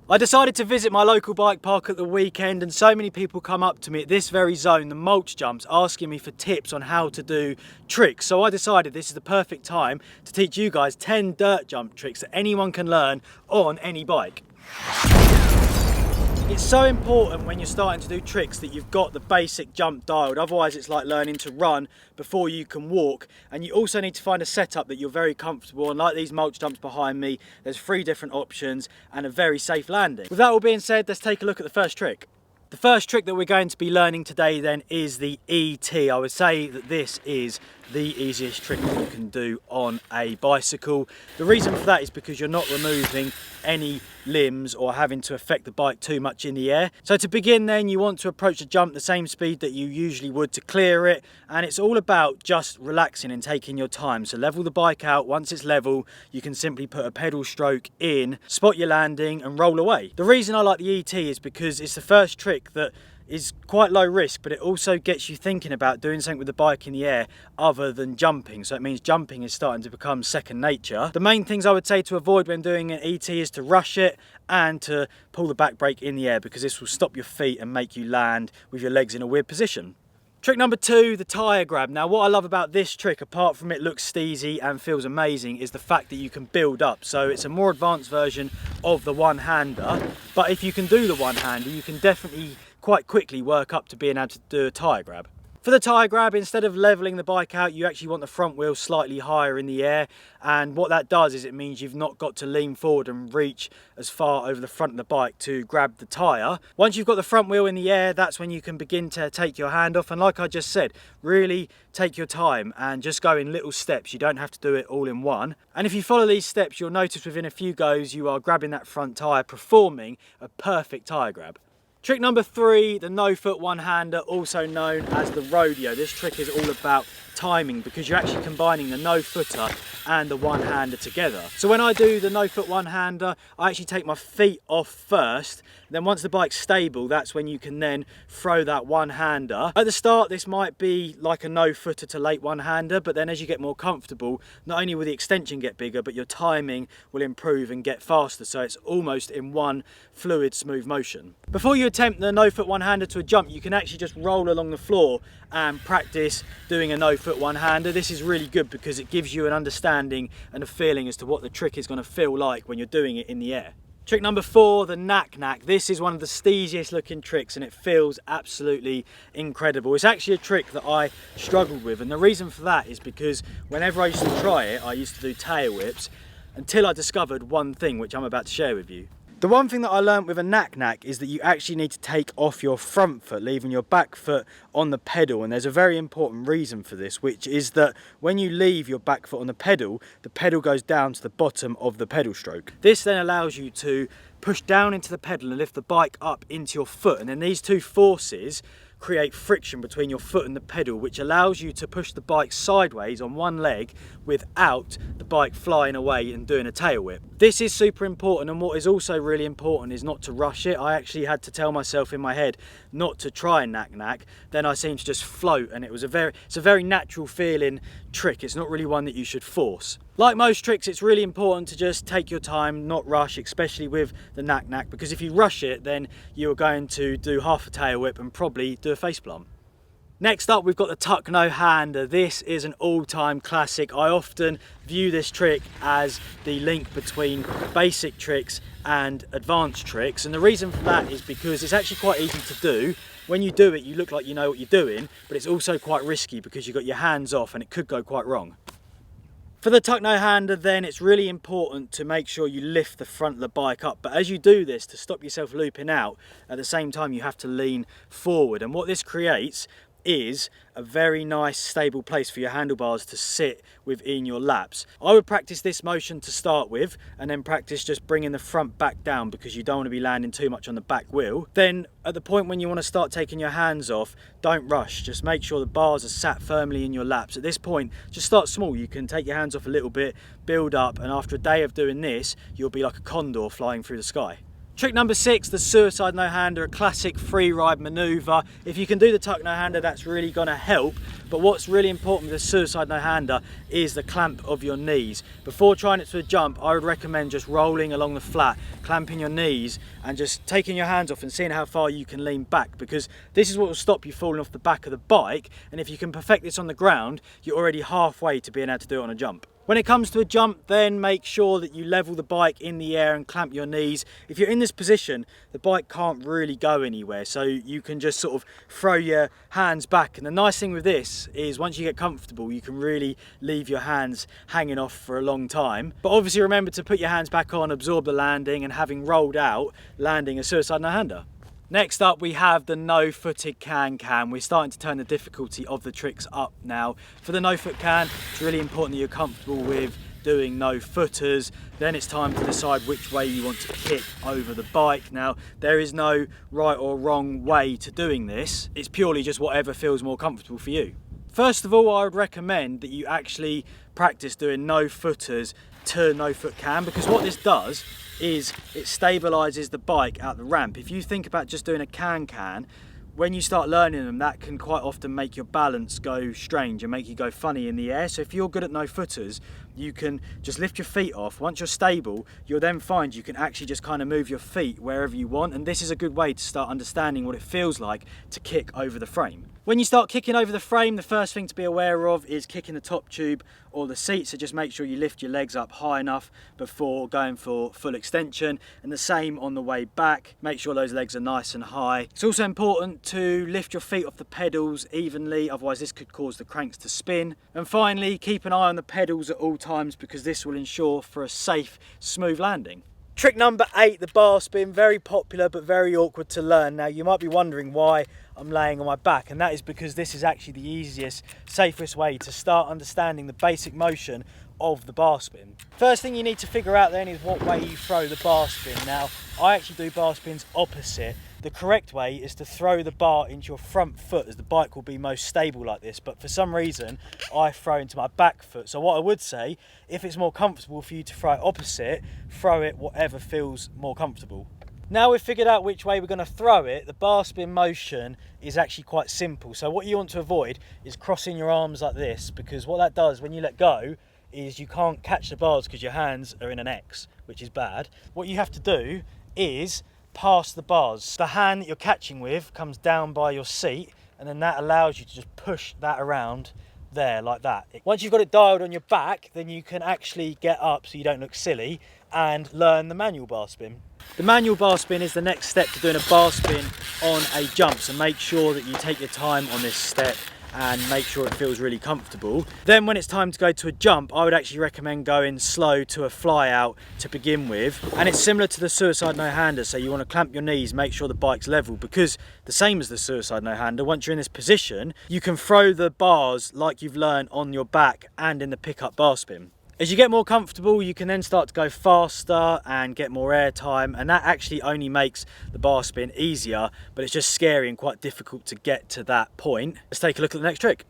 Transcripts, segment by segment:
I decided to visit my local bike park at the weekend, and so many people come up to me at this very zone, the mulch jumps, asking me for tips on how to do tricks. So I decided this is the perfect time to teach you guys 10 dirt jump tricks that anyone can learn on any bike. It's so important when you're starting to do tricks that you've got the basic jump dialed, otherwise it's like learning to run before you can walk. And you also need to find a setup that you're very comfortable on. Like these mulch jumps behind me, there's 3 different options and a very safe landing. With that all being said, let's take a look at the first trick. The first trick that we're going to be learning today then is the ET. I would say that this is the easiest trick that you can do on a bicycle. The reason for that is because you're not removing any limbs or having to affect the bike too much in the air. So to begin then, you want to approach the jump the same speed that you usually would to clear it, and it's all about just relaxing and taking your time. So level the bike out. Once it's level, you can simply put a pedal stroke in, spot your landing and roll away. The reason I like the ET is because it's the first trick that is quite low risk, but it also gets you thinking about doing something with the bike in the air other than jumping. So it means jumping is starting to become second nature. The main things I would say to avoid when doing an ET is to rush it and to pull the back brake in the air, because this will stop your feet and make you land with your legs in a weird position. Trick number 2, the tyre grab. Now what I love about this trick, apart from it looks steezy and feels amazing, is the fact that you can build up. So it's a more advanced version of the one-hander, but if you can do the one-hander, you can definitely quite quickly work up to being able to do a tyre grab. For the tyre grab, instead of levelling the bike out, you actually want the front wheel slightly higher in the air, and what that does is it means you've not got to lean forward and reach as far over the front of the bike to grab the tyre. Once you've got the front wheel in the air, that's when you can begin to take your hand off, and like I just said, really take your time and just go in little steps. You don't have to do it all in one. And if you follow these steps, you'll notice within a few goes you are grabbing that front tyre, performing a perfect tyre grab. Trick number 3, the no-foot one-hander, also known as the rodeo. This trick is all about timing, because you're actually combining the no-footer and the one-hander together. So when I do the no-foot one-hander, I actually take my feet off first. Then once the bike's stable, that's when you can then throw that one-hander. At the start, this might be like a no-footer to late one-hander, but then as you get more comfortable, not only will the extension get bigger, but your timing will improve and get faster. So it's almost in one fluid, smooth motion. Before you attempt the no-foot one-hander to a jump, you can actually just roll along the floor and practice doing a no-foot one-hander. This is really good because it gives you an understanding and a feeling as to what the trick is going to feel like when you're doing it in the air. Trick number 4, the knack-knack. This is one of the steeziest looking tricks and it feels absolutely incredible. It's actually a trick that I struggled with, and the reason for that is because whenever I used to try it, I used to do tail whips until I discovered one thing which I'm about to share with you. The one thing that I learned with a knack-knack is that you actually need to take off your front foot, leaving your back foot on the pedal. And there's a very important reason for this, which is that when you leave your back foot on the pedal goes down to the bottom of the pedal stroke. This then allows you to push down into the pedal and lift the bike up into your foot. And then these two forces create friction between your foot and the pedal, which allows you to push the bike sideways on one leg without the bike flying away and doing a tail whip. This is super important, and what is also really important is not to rush it. I actually had to tell myself in my head not to try and knack-knack. Then I seemed to just float, and it's a very natural feeling trick. It's not really one that you should force. Like most tricks, it's really important to just take your time, not rush, especially with the knack-knack, because if you rush it, then you're going to do half a tail whip and probably do a facepalm. Next up, we've got the tuck no-hander. This is an all-time classic. I often view this trick as the link between basic tricks and advanced tricks, and the reason for that is because it's actually quite easy to do. When you do it, you look like you know what you're doing, but it's also quite risky because you've got your hands off and it could go quite wrong. For the tuck no-hander then, it's really important to make sure you lift the front of the bike up, but as you do this, to stop yourself looping out, at the same time you have to lean forward, and what this creates is a very nice stable place for your handlebars to sit within your laps. I would practice this motion to start with and then practice just bringing the front back down, because you don't want to be landing too much on the back wheel. Then at the point when you want to start taking your hands off, don't rush, just make sure the bars are sat firmly in your laps. At this point, just start small. You can take your hands off a little bit, build up, and after a day of doing this, you'll be like a condor flying through the sky. Trick number 6, the suicide no-hander, a classic free ride manoeuvre. If you can do the tuck no-hander, that's really going to help. But what's really important with the suicide no-hander is the clamp of your knees. Before trying it to a jump, I would recommend just rolling along the flat, clamping your knees and just taking your hands off and seeing how far you can lean back, because this is what will stop you falling off the back of the bike. And if you can perfect this on the ground, you're already halfway to being able to do it on a jump. When it comes to a jump, then make sure that you level the bike in the air and clamp your knees. If you're in this position, the bike can't really go anywhere, so you can just sort of throw your hands back. And the nice thing with this is once you get comfortable, you can really leave your hands hanging off for a long time. But obviously remember to put your hands back on, absorb the landing, and having rolled out, landing a suicide no-hander. Next up, we have the no-footed can-can. We're starting to turn the difficulty of the tricks up now. For the no-foot can, it's really important that you're comfortable with doing no-footers. Then it's time to decide which way you want to kick over the bike. Now, there is no right or wrong way to doing this. It's purely just whatever feels more comfortable for you. First of all, I would recommend that you actually practice doing no-footers to no-foot can, because what this does is it stabilizes the bike out the ramp. If you think about just doing a can-can, when you start learning them, that can quite often make your balance go strange and make you go funny in the air. So if you're good at no-footers, you can just lift your feet off. Once you're stable, you'll then find you can actually just kind of move your feet wherever you want, and this is a good way to start understanding what it feels like to kick over the frame. When you start kicking over the frame, the first thing to be aware of is kicking the top tube or the seat, so just make sure you lift your legs up high enough before going for full extension, and the same on the way back. Make sure those legs are nice and high. It's also important to lift your feet off the pedals evenly, otherwise this could cause the cranks to spin. And finally, keep an eye on the pedals at all times, because this will ensure for a safe, smooth landing. Trick number 8, the bar spin, very popular but very awkward to learn. Now you might be wondering why I'm laying on my back, and that is because this is actually the easiest, safest way to start understanding the basic motion of the bar spin. First thing you need to figure out then is what way you throw the bar spin. Now I actually do bar spins opposite. The correct way is to throw the bar into your front foot, as the bike will be most stable like this, but for some reason I throw into my back foot. So what I would say, if it's more comfortable for you to throw it opposite, throw it whatever feels more comfortable. Now we've figured out which way we're going to throw it, the bar spin motion is actually quite simple. So what you want to avoid is crossing your arms like this, because what that does when you let go is you can't catch the bars because your hands are in an X, which is bad. What you have to do is pass the bars. The hand that you're catching with comes down by your seat, and then that allows you to just push that around there like that. Once you've got it dialed on your back, then you can actually get up so you don't look silly and learn the manual bar spin. The manual bar spin is the next step to doing a bar spin on a jump, so make sure that you take your time on this step and make sure it feels really comfortable. Then when it's time to go to a jump, I would actually recommend going slow to a fly out to begin with. And it's similar to the suicide no-hander, so you want to clamp your knees, make sure the bike's level, because the same as the suicide no-hander, once you're in this position, you can throw the bars like you've learned on your back and in the pickup bar spin. As you get more comfortable, you can then start to go faster and get more air time, and that actually only makes the bar spin easier, but it's just scary and quite difficult to get to that point. Let's take a look at the next trick.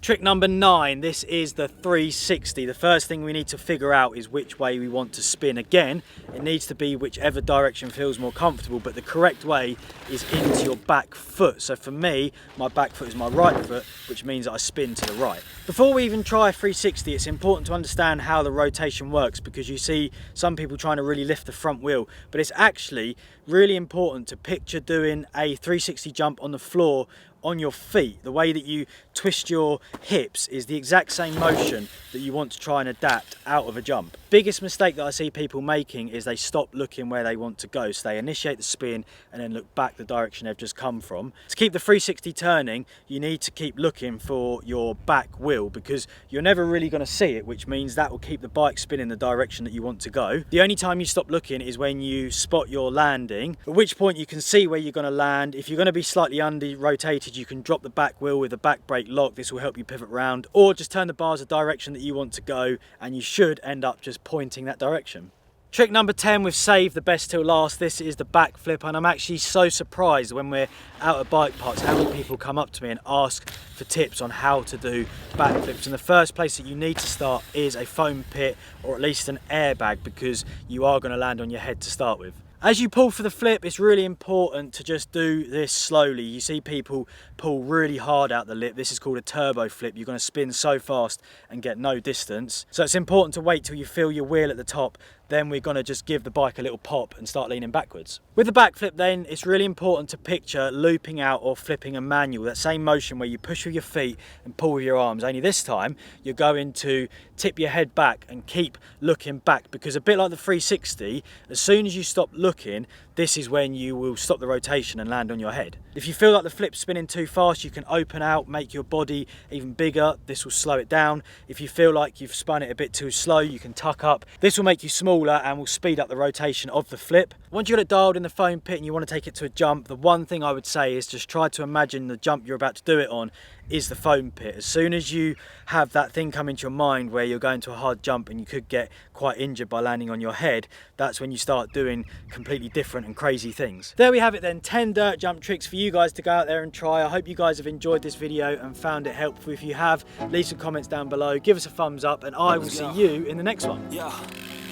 Trick number 9, this is the 360. The first thing we need to figure out is which way we want to spin. Again, it needs to be whichever direction feels more comfortable, but the correct way is into your back foot. So for me, my back foot is my right foot, which means that I spin to the right. Before we even try 360, it's important to understand how the rotation works, because you see some people trying to really lift the front wheel, but it's actually really important to picture doing a 360 jump on the floor on your feet. The way that you twist your hips is the exact same motion that you want to try and adapt out of a jump. Biggest mistake that I see people making is they stop looking where they want to go. So they initiate the spin and then look back the direction they've just come from. To keep the 360 turning, you need to keep looking for your back wheel, because you're never really going to see it, which means that will keep the bike spinning the direction that you want to go. The only time you stop looking is when you spot your landing, at which point you can see where you're going to land. If you're going to be slightly under rotated, you can drop the back wheel with a back brake lock. This will help you pivot round, or just turn the bars the direction that you want to go, and you should end up just pointing that direction. Trick number 10, we've saved the best till last. This is the backflip, and I'm actually so surprised when we're out at bike parks how many people come up to me and ask for tips on how to do backflips. And the first place that you need to start is a foam pit, or at least an airbag, because you are going to land on your head to start with. As you pull for the flip, it's really important to just do this slowly. You see people pull really hard out the lip. This is called a turbo flip. You're going to spin so fast and get no distance. So it's important to wait till you feel your wheel at the top. Then we're going to just give the bike a little pop and start leaning backwards. With the backflip then, it's really important to picture looping out or flipping a manual. That same motion where you push with your feet and pull with your arms. Only this time, you're going to tip your head back and keep looking back, because a bit like the 360, as soon as you stop looking, this is when you will stop the rotation and land on your head. If you feel like the flip's spinning too fast, you can open out, make your body even bigger. This will slow it down. If you feel like you've spun it a bit too slow, you can tuck up. This will make you smaller and will speed up the rotation of the flip. Once you've got it dialed in the foam pit and you want to take it to a jump, the one thing I would say is just try to imagine the jump you're about to do it on is the foam pit. As soon as you have that thing come into your mind where you're going to a hard jump and you could get quite injured by landing on your head, that's when you start doing completely different and crazy things. There we have it then, 10 dirt jump tricks for you guys to go out there and try. I hope you guys have enjoyed this video and found it helpful. If you have, leave some comments down below, give us a thumbs up, and I will see you in the next one. Yeah.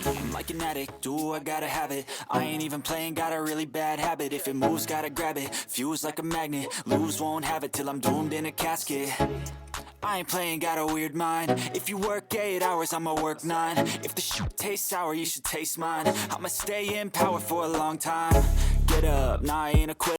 I'm like an addict, do I gotta have it. I ain't even playing, got a really bad habit. If it moves, gotta grab it, fuse like a magnet. Lose, won't have it till I'm doomed in a casket. I ain't playing, got a weird mind. If you work 8 hours, I'ma work 9. If the shit tastes sour, you should taste mine. I'ma stay in power for a long time. Get up, nah, I ain't a quitter.